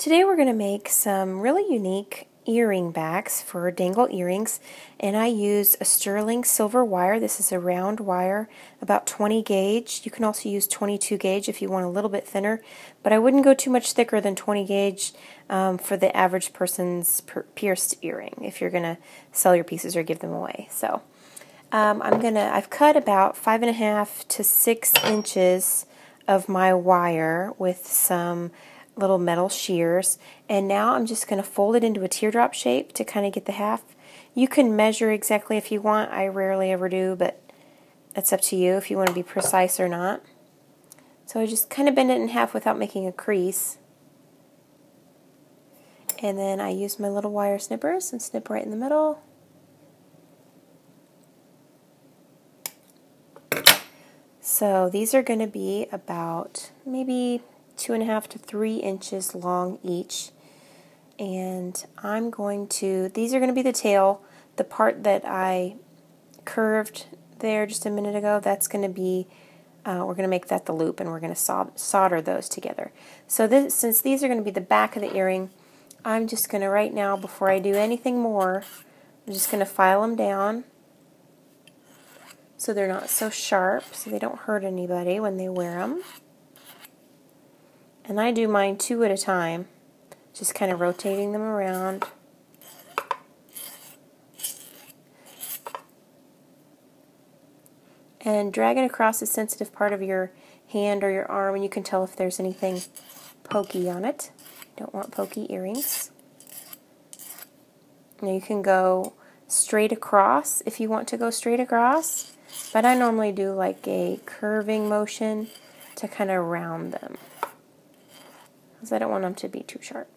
Today we're going to make some really unique earring backs for dangle earrings, and I use a sterling silver wire. This is a round wire, about 20 gauge. You can also use 22 gauge if you want a little bit thinner, but I wouldn't go too much thicker than 20 gauge for the average person's pierced earring if you're going to sell your pieces or give them away. So I've cut about 5.5 to 6 inches of my wire with some little metal shears, and now I'm just going to fold it into a teardrop shape to kind of get the half. You can measure exactly if you want. I rarely ever do, but that's up to you if you want to be precise or not. So I just kind of bend it in half without making a crease, and then I use my little wire snippers and snip right in the middle. So these are going to be about maybe 2.5 to 3 inches long each, and these are going to be the tail. The part that I curved there just a minute ago, that's going to be, we're going to make that the loop, and we're going to solder those together. So since these are going to be the back of the earring, I'm just going to, right now, before I do anything more, I'm just going to file them down so they're not so sharp, so they don't hurt anybody when they wear them. And I do mine 2 at a time, just kind of rotating them around. And drag it across the sensitive part of your hand or your arm, and you can tell if there's anything pokey on it. You don't want pokey earrings. Now you can go straight across if you want to go straight across, but I normally do like a curving motion to kind of round them, because I don't want them to be too sharp.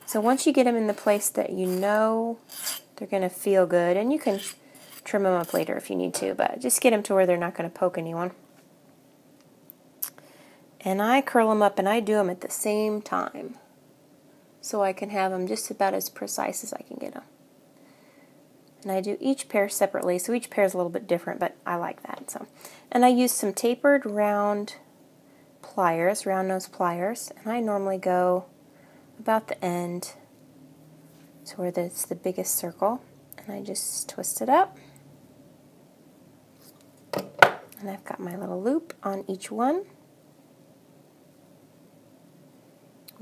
So once you get them in the place that you know they're going to feel good, and you can trim them up later if you need to, but just get them to where they're not going to poke anyone. And I curl them up, and I do them at the same time, so I can have them just about as precise as I can get them. And I do each pair separately, so each pair is a little bit different, but I like that. So, and I use some tapered round pliers, round nose pliers, and I normally go about the end to where it's the biggest circle, and I just twist it up, and I've got my little loop on each one.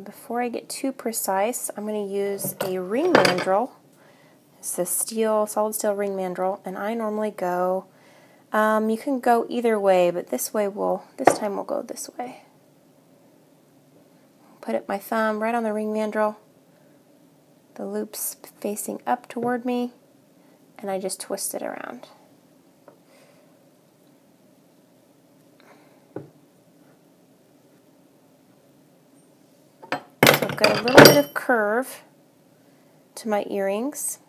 Before I get too precise, I'm going to use a ring mandrel. It's a solid steel ring mandrel, and I normally go, you can go either way, but this time we'll go this way. Put my thumb right on the ring mandrel, the loop's facing up toward me, and I just twist it around. So I've got a little bit of curve to my earrings.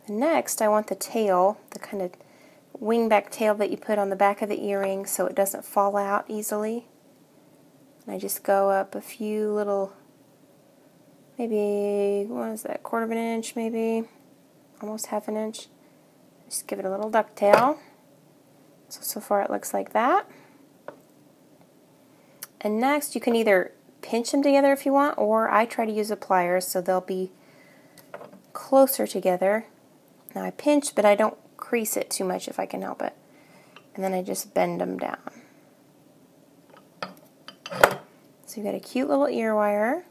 And next I want the tail, the kind of wingback tail that you put on the back of the earring so it doesn't fall out easily. And I just go up a few little, maybe, what is that, 1/4 of an inch maybe, almost 1/2 inch. Just give it a little ducktail. So far it looks like that. And next you can either pinch them together if you want, or I try to use the pliers so they'll be closer together. Now I pinch, but I don't crease it too much if I can help it. And then I just bend them down. So you've got a cute little ear wire.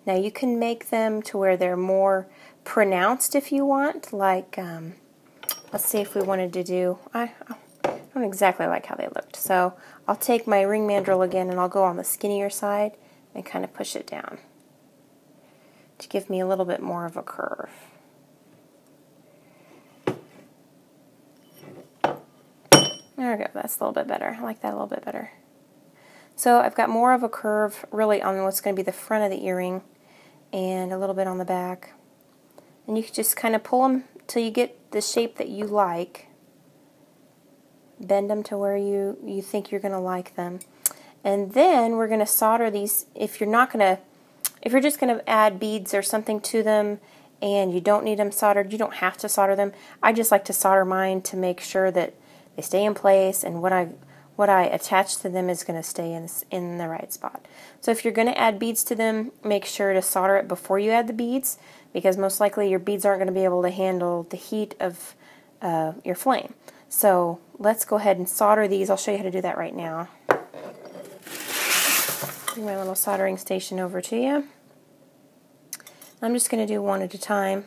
Now you can make them to where they're more pronounced if you want. Like, let's see if we wanted to do, I don't exactly like how they looked. So I'll take my ring mandrel again, and I'll go on the skinnier side and kind of push it down to give me a little bit more of a curve. There we go, that's a little bit better. I like that a little bit better. So I've got more of a curve really on what's going to be the front of the earring and a little bit on the back. And you can just kind of pull them till you get the shape that you like. Bend them to where you think you're going to like them. And then we're going to solder these. If you're just going to add beads or something to them and you don't need them soldered, you don't have to solder them. I just like to solder mine to make sure that they stay in place, and what I what I attach to them is going to stay in the right spot. So if you're going to add beads to them, make sure to solder it before you add the beads, because most likely your beads aren't going to be able to handle the heat of your flame. So let's go ahead and solder these. I'll show you how to do that right now. Bring my little soldering station over to you. I'm just going to do one at a time.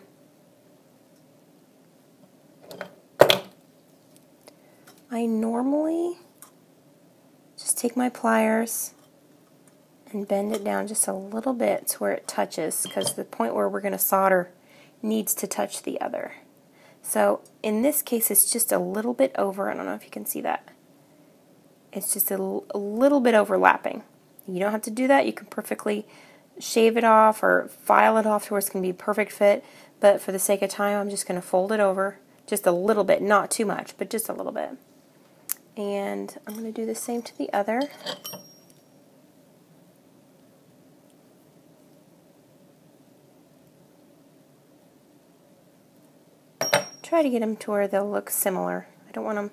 I normally just take my pliers and bend it down just a little bit to where it touches, because the point where we're going to solder needs to touch the other. So in this case, it's just a little bit over. I don't know if you can see that. It's just a little bit overlapping. You don't have to do that. You can perfectly shave it off or file it off to where it's going to be a perfect fit. But for the sake of time, I'm just going to fold it over just a little bit, not too much, but just a little bit. And I'm going to do the same to the other. Try to get them to where they'll look similar. I don't want them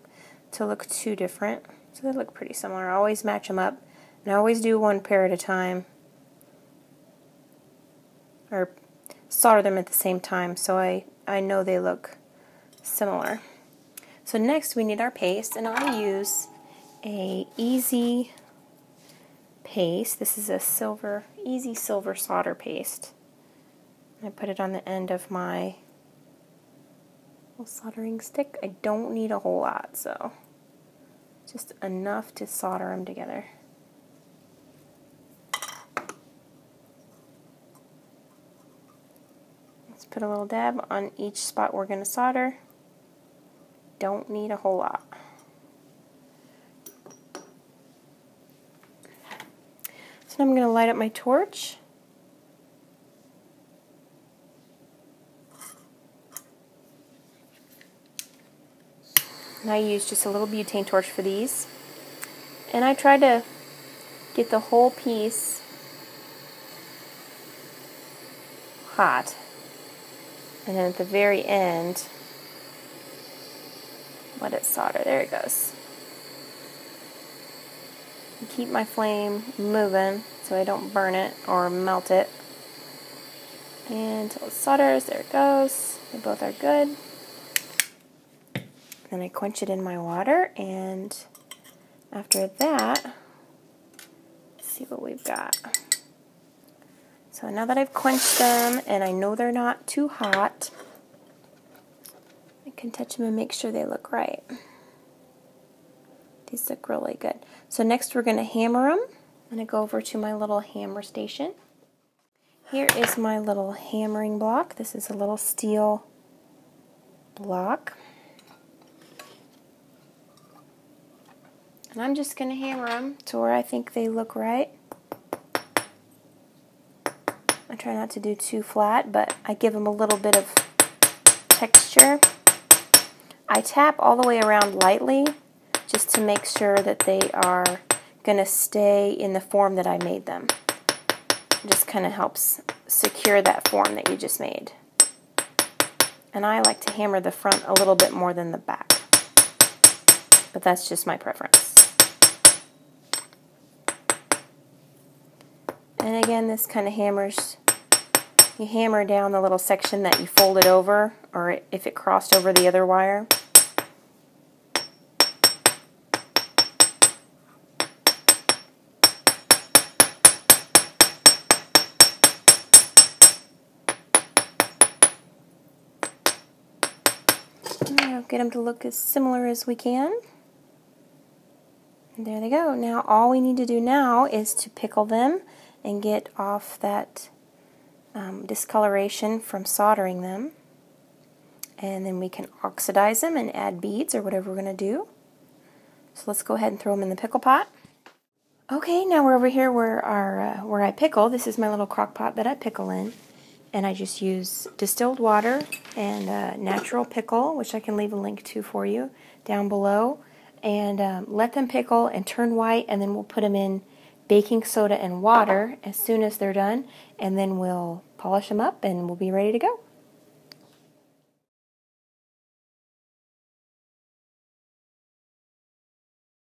to look too different, so they look pretty similar. I always match them up, and I always do one pair at a time, or solder them at the same time, so I know they look similar. So next we need our paste, and I use a Easy paste. This is a Easy Silver solder paste. I put it on the end of my little soldering stick. I don't need a whole lot, so just enough to solder them together. Let's put a little dab on each spot we're going to solder. Don't need a whole lot. So now I'm going to light up my torch. And I use just a little butane torch for these. And I try to get the whole piece hot. And then at the very end, let it solder. There it goes. And keep my flame moving so I don't burn it or melt it. And until it solders, there it goes. They both are good. Then I quench it in my water, and after that, let's see what we've got. So now that I've quenched them and I know they're not too hot, I can touch them and make sure they look right. These look really good. So next we're going to hammer them. I'm going to go over to my little hammer station. Here is my little hammering block. This is a little steel block. And I'm just going to hammer them to where I think they look right. I try not to do too flat, but I give them a little bit of texture. I tap all the way around lightly just to make sure that they are going to stay in the form that I made them. It just kind of helps secure that form that you just made. And I like to hammer the front a little bit more than the back, but that's just my preference. And again, this kind of hammers, you hammer down the little section that you folded over, or if it crossed over the other wire. Get them to look as similar as we can. And there they go. Now all we need to do now is to pickle them and get off that discoloration from soldering them. And then we can oxidize them and add beads or whatever we're going to do. So let's go ahead and throw them in the pickle pot. Okay, now we're over here where I pickle. This is my little crock pot that I pickle in. And I just use distilled water and natural pickle, which I can leave a link to for you down below. And let them pickle and turn white, and then we'll put them in baking soda and water as soon as they're done. And then we'll polish them up and we'll be ready to go.